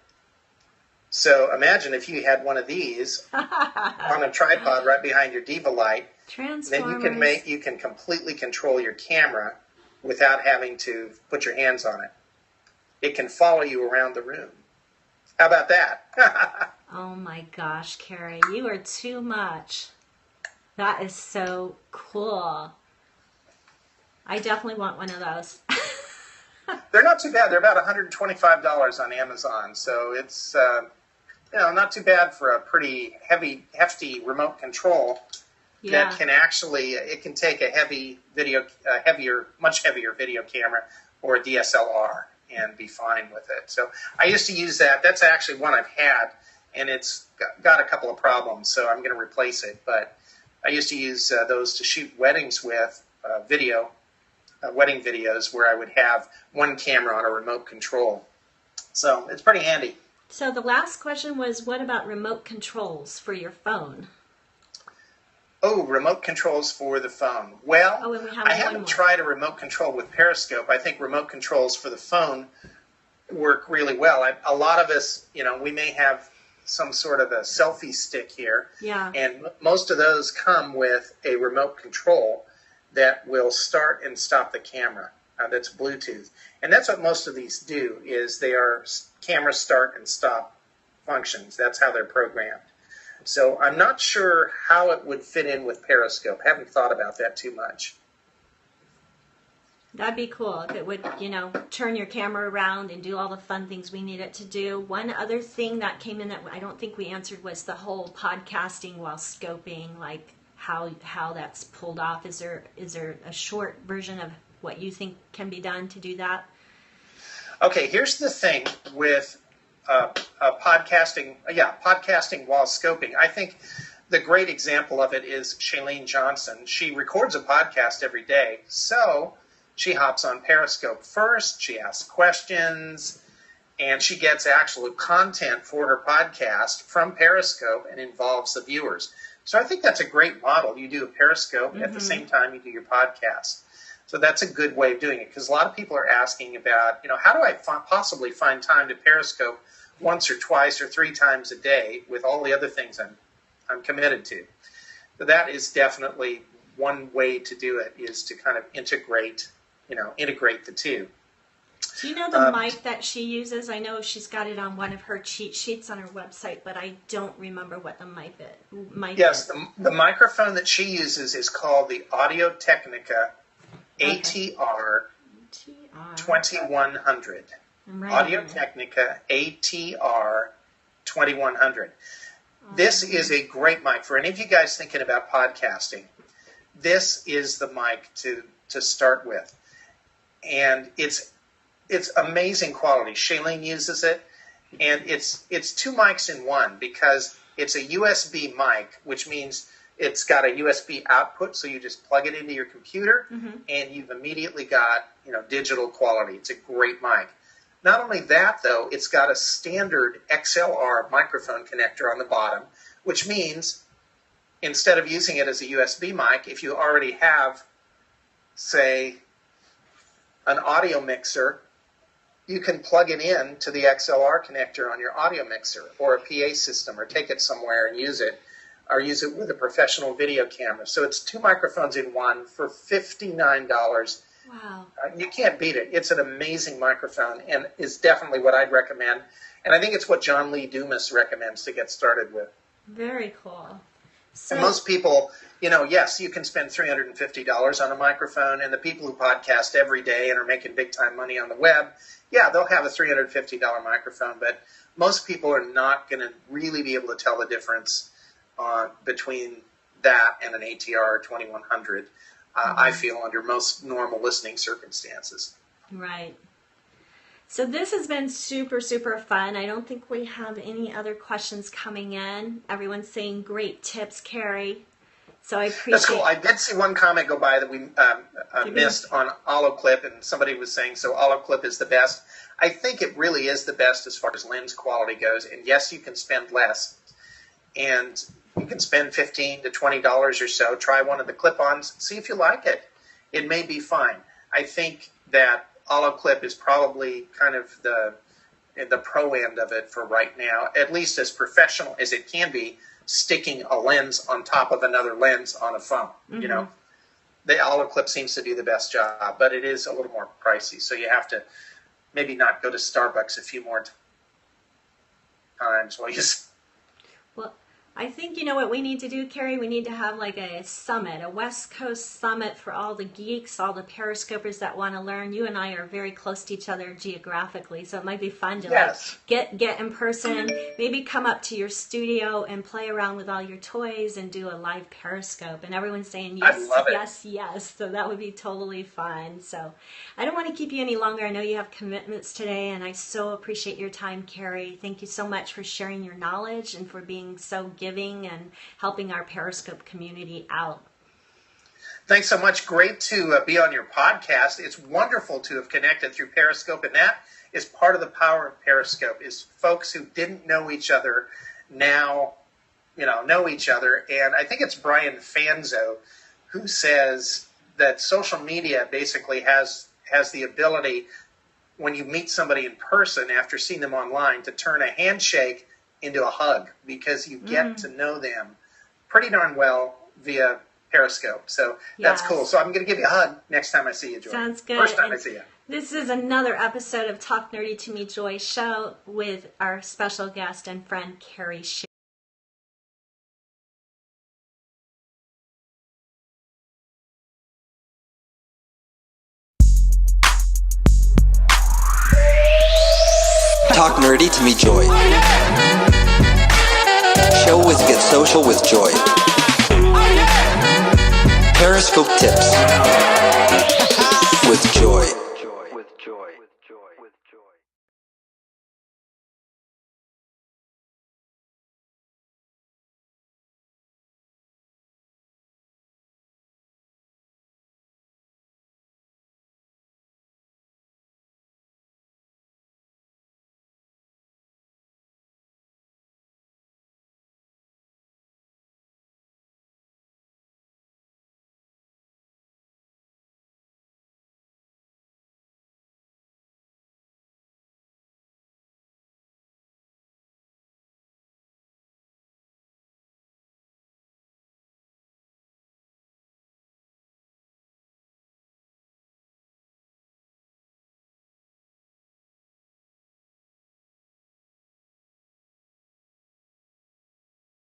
So imagine if you had one of these on a tripod right behind your Diva light, then you can completely control your camera without having to put your hands on it. It can follow you around the room. How about that? Oh my gosh, Carrie, you are too much. That is so cool. I definitely want one of those. They're not too bad. They're about $125 on Amazon, so it's not too bad for a pretty hefty remote control that can actually it can take a much heavier video camera or a DSLR and be fine with it. So I used to use that. That's actually one I've had, and it's got a couple of problems, so I'm going to replace it. But I used to use those to shoot weddings with wedding videos where I would have one camera on a remote control. So it's pretty handy. So the last question was, what about remote controls for your phone? Oh, remote controls for the phone. Well, and we have I haven't tried a remote control with Periscope. I think remote controls for the phone work really well. A lot of us, we may have some sort of a selfie stick here. Yeah. And most of those come with a remote control that will start and stop the camera. That's Bluetooth. And that's what most of these do, is they are camera start and stop functions. That's how they're programmed. So I'm not sure how it would fit in with Periscope. I haven't thought about that too much. That'd be cool if it would, turn your camera around and do all the fun things we need it to do. One other thing that came in that I don't think we answered was the whole podcasting while scoping, like how that's pulled off. Is there a short version of what you think can be done to do that? Okay, here's the thing with podcasting while scoping. I think the great example of it is Shailene Johnson. She records a podcast every day, so she hops on Periscope first, she asks questions, and she gets actual content for her podcast from Periscope and involves the viewers. So I think that's a great model. You do a Periscope at the same time you do your podcast. So that's a good way of doing it, because a lot of people are asking about, how do I possibly find time to Periscope once or twice or 3 times a day with all the other things I'm committed to. So that is definitely one way to do it, is to kind of integrate the two. Do you know the mic that she uses? I know she's got it on one of her cheat sheets on her website, but I don't remember what the mic is. Yes, the microphone that she uses is called the Audio Technica ATR 2100. Audio Technica ATR 2100. This is a great mic. For any of you guys thinking about podcasting, this is the mic to start with. And it's amazing quality. Shailene uses it, and it's 2 mics in one, because it's a USB mic, which means it's got a USB output, so you just plug it into your computer, and you've immediately got digital quality. It's a great mic. Not only that, though, it's got a standard XLR microphone connector on the bottom, which means instead of using it as a USB mic, if you already have, say, an audio mixer, you can plug it in to the XLR connector on your audio mixer or a PA system, or take it somewhere and use it, or use it with a professional video camera. So it's 2 microphones in one for $59. Wow. You can't beat it. It's an amazing microphone, and is definitely what I'd recommend. And I think it's what John Lee Dumas recommends to get started with. Very cool. So, and most people, yes, you can spend $350 on a microphone, and the people who podcast every day and are making big time money on the web, yeah, they'll have a $350 microphone, but most people are not going to really be able to tell the difference between that and an ATR 2100. I feel, under most normal listening circumstances. Right. So this has been super, super fun. I don't think we have any other questions coming in. Everyone's saying great tips, Carrie. So I appreciate. That's cool. I did see one comment go by that we missed on Olloclip, and somebody was saying, so Olloclip is the best. I think it really is the best as far as lens quality goes. And yes, you can spend less. And you can spend $15 to $20 or so. Try one of the clip-ons. See if you like it. It may be fine. I think that Olloclip is probably kind of the pro end of it for right now, at least as professional as it can be, sticking a lens on top of another lens on a phone. You know, the olive clip seems to do the best job, but it is a little more pricey. So you have to maybe not go to Starbucks a few more times while you. Well, I think, you know what we need to do, Carrie? We need to have like a summit, a West Coast summit for all the geeks, all the periscopers that want to learn. You and I are very close to each other geographically, so it might be fun to Yes. like get in person, maybe come up to your studio and play around with all your toys and do a live periscope. And everyone's saying yes, love it. yes, yes. So that would be totally fun. So I don't want to keep you any longer. I know you have commitments today, and I so appreciate your time, Carrie. Thank you so much for sharing your knowledge and for being so giving and helping our Periscope community out. Thanks so much. Great to be on your podcast. It's wonderful to have connected through Periscope, and that is part of the power of Periscope, is folks who didn't know each other now, know each other. And I think it's Brian Fanzo who says that social media basically has the ability, when you meet somebody in person after seeing them online, to turn a handshake into a hug, because you get to know them pretty darn well via Periscope. So that's Yes. cool. So I'm going to give you a hug next time I see you, Joy. Sounds good. First time I And see you. This is another episode of Talk Nerdy to Me Joy show with our special guest and friend, Carrie Sher. Talk Nerdy to Me Joy. Show with Get Social with Joy. Periscope tips with Joy.